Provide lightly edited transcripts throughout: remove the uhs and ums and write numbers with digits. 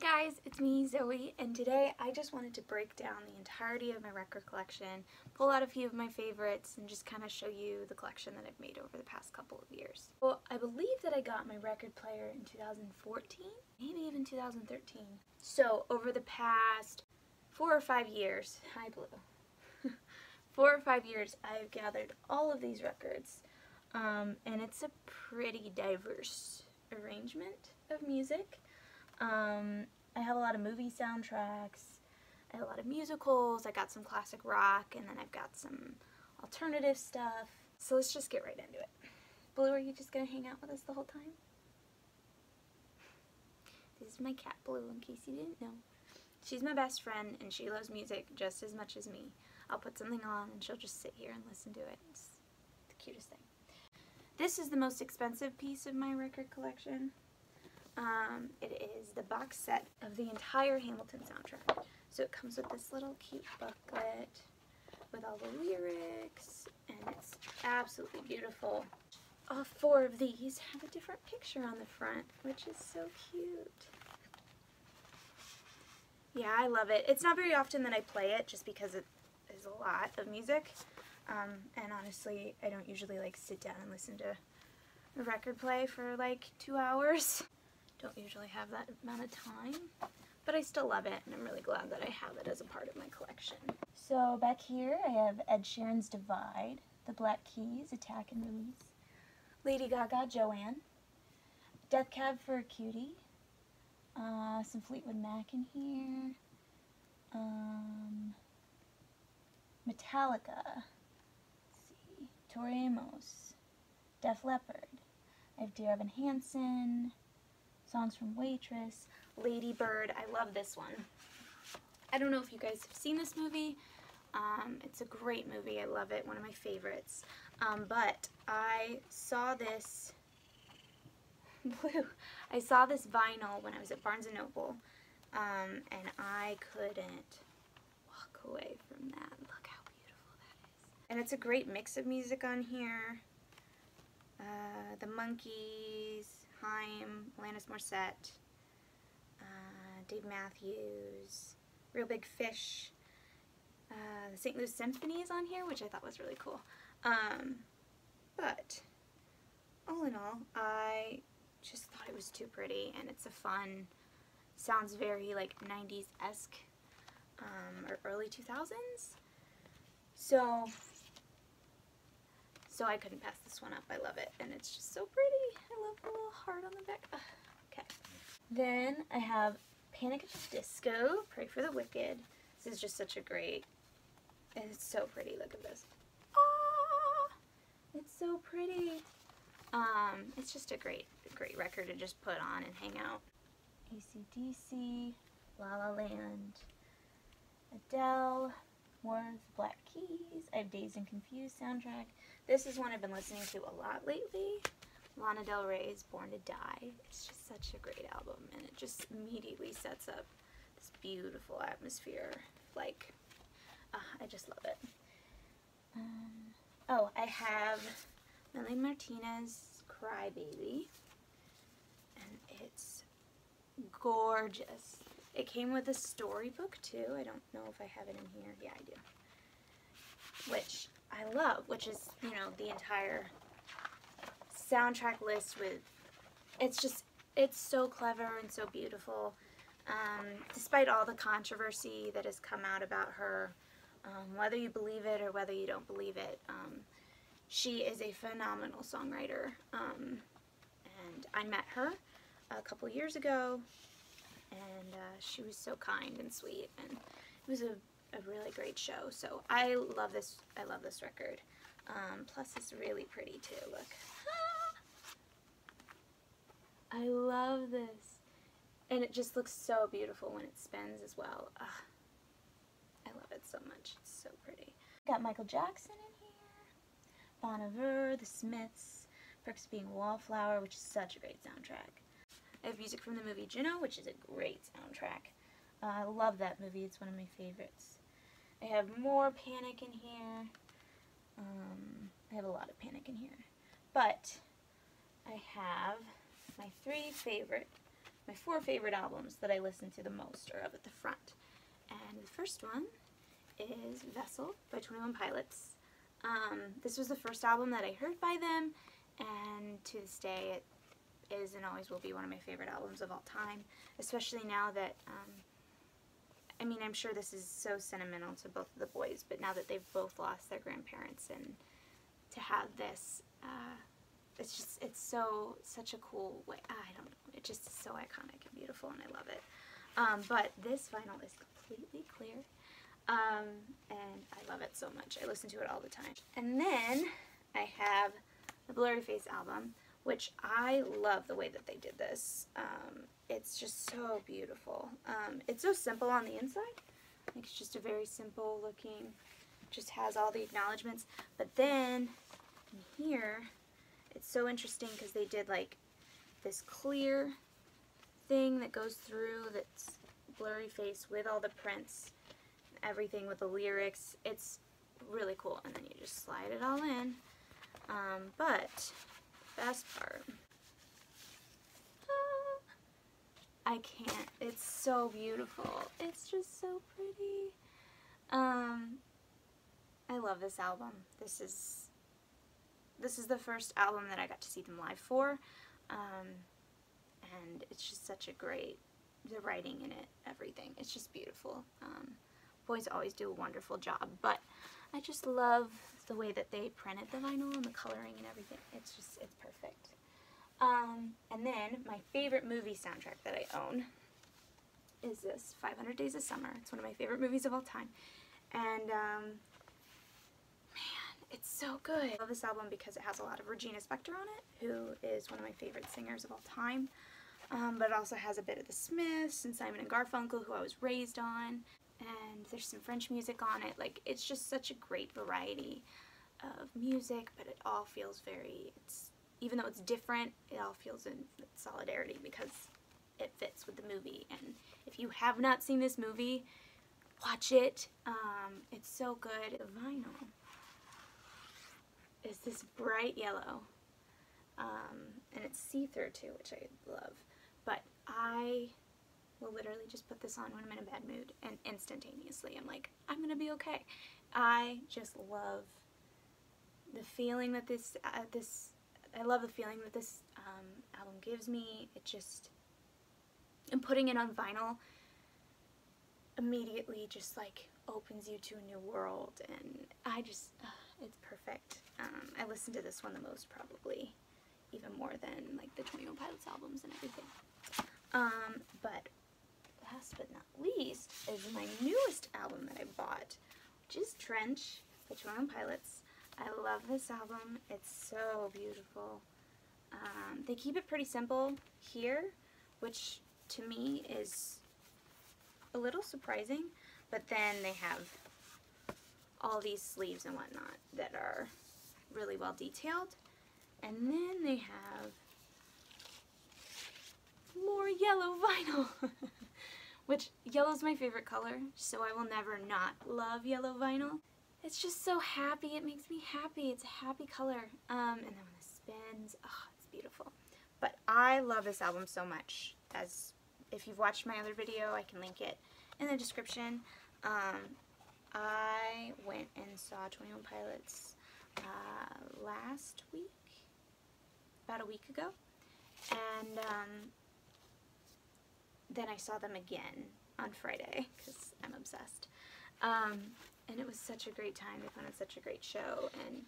guys, it's me, Zoe, and today I just wanted to break down the entirety of my record collection, pull out a few of my favorites, and just kind of show you the collection that I've made over the past couple of years. Well, I believe that I got my record player in 2014, maybe even 2013. So over the past 4 or 5 years, hi Blue, 4 or 5 years, I've gathered all of these records, and it's a pretty diverse arrangement of music. I have a lot of movie soundtracks, I have a lot of musicals, I got some classic rock, and then I've got some alternative stuff. So let's just get right into it. Blue, are you just gonna hang out with us the whole time? This is my cat, Blue, in case you didn't know. She's my best friend, and she loves music just as much as me. I'll put something on, and she'll just sit here and listen to it. It's the cutest thing. This is the most expensive piece of my record collection. It is the box set of the entire Hamilton soundtrack. So it comes with this little cute booklet with all the lyrics, and it's absolutely beautiful. All 4 of these have a different picture on the front, which is so cute. Yeah, I love it. It's not very often that I play it just because it is a lot of music. And honestly, I don't usually like sit down and listen to a record play for like 2 hours. Don't usually have that amount of time, but I still love it, and I'm really glad that I have it as a part of my collection. So back here I have Ed Sheeran's Divide, The Black Keys, Attack and Release, Lady Gaga, Joanne, Death Cab for a Cutie, some Fleetwood Mac in here, Metallica, let's see, Tori Amos, Def Leppard, I have Dear Evan Hansen, songs from Waitress, Lady Bird. I love this one. I don't know if you guys have seen this movie. It's a great movie. I love it. One of my favorites. But I saw this I saw this vinyl when I was at Barnes & Noble, and I couldn't walk away from that. Look how beautiful that is. And it's a great mix of music on here. The Monkees, Haim, Alanis Morissette, Dave Matthews, Real Big Fish, the St. Louis Symphony is on here, which I thought was really cool. But all in all, I just thought it was too pretty, and it's a fun, sounds very like 90s-esque, or early 2000s. So I couldn't pass this one up. I love it, and it's just so pretty. I love the little heart on the back. Ugh. Okay. Then I have Panic at the Disco, Pray for the Wicked. This is just such a great, and it's so pretty. Look at this. Ah, it's so pretty. It's just a great record to just put on and hang out. AC/DC, La La Land, Adele, more of the Black Keys. I have Dazed and Confused soundtrack. This is one I've been listening to a lot lately. Lana Del Rey's Born to Die. It's just such a great album, and it just immediately sets up this beautiful atmosphere. Like, I just love it. Oh, I have Melanie Martinez's Cry Baby, and it's gorgeous. It came with a storybook too. I don't know if I have it in here. Yeah, I do. Which I love, which is, you know, the entire soundtrack list with, it's so clever and so beautiful. Despite all the controversy that has come out about her, whether you believe it or whether you don't believe it, she is a phenomenal songwriter. And I met her a couple years ago, and she was so kind and sweet, and it was a really great show. So I love this record. Plus it's really pretty too. Look. I love this. And it just looks so beautiful when it spins as well. I love it so much. It's so pretty. Got Michael Jackson in here. Bon Iver, The Smiths, Perks of Being a Wallflower, which is such a great soundtrack. I have music from the movie Juno, which is a great soundtrack. I love that movie. It's one of my favorites. I have more Panic in here. I have a lot of Panic in here. But I have my 3 favorite my 4 favorite albums that I listen to the most are up at the front. And the first one is Vessel by 21 Pilots. This was the first album that I heard by them, and to this day it is and always will be one of my favorite albums of all time, especially now that, I mean, I'm sure this is so sentimental to both of the boys, but now that they've both lost their grandparents, and to have this, it's such a cool way, I don't know, it just is so iconic and beautiful, and I love it. But this vinyl is completely clear, and I love it so much. I listen to it all the time. And then I have the Blurry Face album, which I love the way that they did this. It's just so beautiful. It's so simple on the inside. Like, it's just a very simple looking, just has all the acknowledgments. But then in here, it's so interesting because they did like this clear thing that goes through that's Blurry Face with all the prints, everything with the lyrics. It's really cool. And then you just slide it all in. But best part, I can't, it's so beautiful. It's just so pretty. I love this album. This is the first album that I got to see them live for. And it's just such a great, the writing in it, everything. It's just beautiful. Boys always do a wonderful job, but I just love the way that they printed the vinyl and the coloring and everything. It's perfect. And then my favorite movie soundtrack that I own is this, 500 Days of Summer. It's one of my favorite movies of all time. And, man, it's so good. I love this album because it has a lot of Regina Spektor on it, who is one of my favorite singers of all time. But it also has a bit of the Smiths and Simon and Garfunkel, who I was raised on. And there's some French music on it. Like, it's just such a great variety of music, but it all feels very, even though it's different, it all feels in solidarity because it fits with the movie. And if you have not seen this movie, watch it. It's so good. The vinyl is this bright yellow, and it's see-through too, which I love. But I will literally just put this on when I'm in a bad mood, and instantaneously I'm like, I'm gonna be okay. I just love the feeling that I love the feeling that this album gives me. It just, and putting it on vinyl immediately just like opens you to a new world, and I just, it's perfect. I listen to this one the most, probably, even more than like the 21 Pilots albums and everything. But last but not least is my newest album that I bought, which is Trench by 21 Pilots. I love this album. It's so beautiful. They keep it pretty simple here, which to me is a little surprising, but then they have all these sleeves and whatnot that are really well detailed. And then they have more yellow vinyl, which yellow's my favorite color, so I will never not love yellow vinyl. It's just so happy. It makes me happy. It's a happy color. And then when it spins, oh, it's beautiful. But I love this album so much. As if you've watched my other video, I can link it in the description. I went and saw 21 Pilots last week, about a week ago, and then I saw them again on Friday because I'm obsessed. And it was such a great time. They put on such a great show, and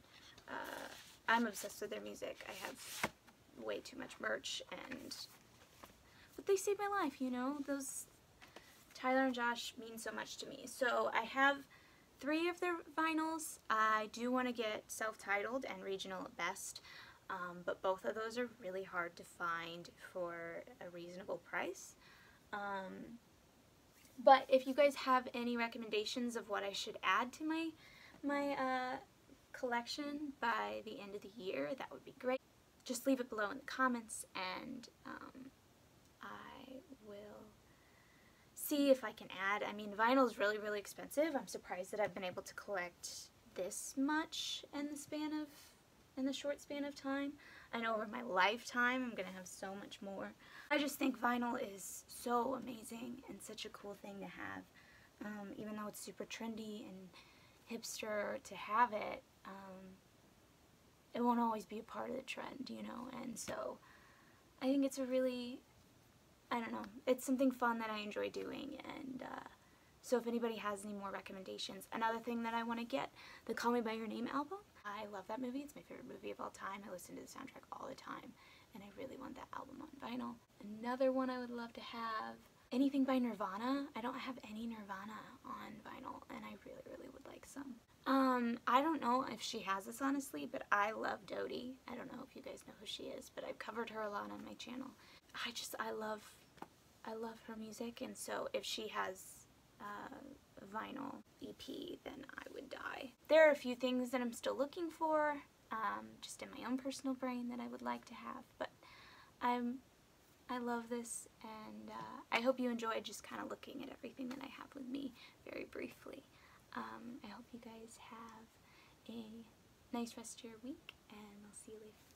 I'm obsessed with their music. I have way too much merch, but they saved my life, you know. Those Tyler and Josh mean so much to me. So I have 3 of their vinyls. I do want to get self-titled and regional at best, but both of those are really hard to find for a reasonable price. But if you guys have any recommendations of what I should add to my collection by the end of the year, that would be great. Just leave it below in the comments, and I will see if I can add. I mean, vinyl is really, really expensive. I'm surprised that I've been able to collect this much in the short span of time. I know over my lifetime I'm going to have so much more. I just think vinyl is so amazing and such a cool thing to have. Even though it's super trendy and hipster to have it, it won't always be a part of the trend, you know, and so I think it's a really, I don't know, it's something fun that I enjoy doing, and so if anybody has any more recommendations. Another thing that I want to get, the Call Me By Your Name album. I love that movie. It's my favorite movie of all time. I listen to the soundtrack all the time, and I really want that album on vinyl. Another one I would love to have, anything by Nirvana. I don't have any Nirvana on vinyl, and I really, really would like some. I don't know if she has this, honestly, but I love Dodie. I don't know if you guys know who she is, but I've covered her a lot on my channel. I love her music, and so if she has a vinyl EP, then I would die. There are a few things that I'm still looking for, just in my own personal brain, that I would like to have, but I love this, and I hope you enjoyed just kind of looking at everything that I have with me very briefly. I hope you guys have a nice rest of your week, and I'll see you later.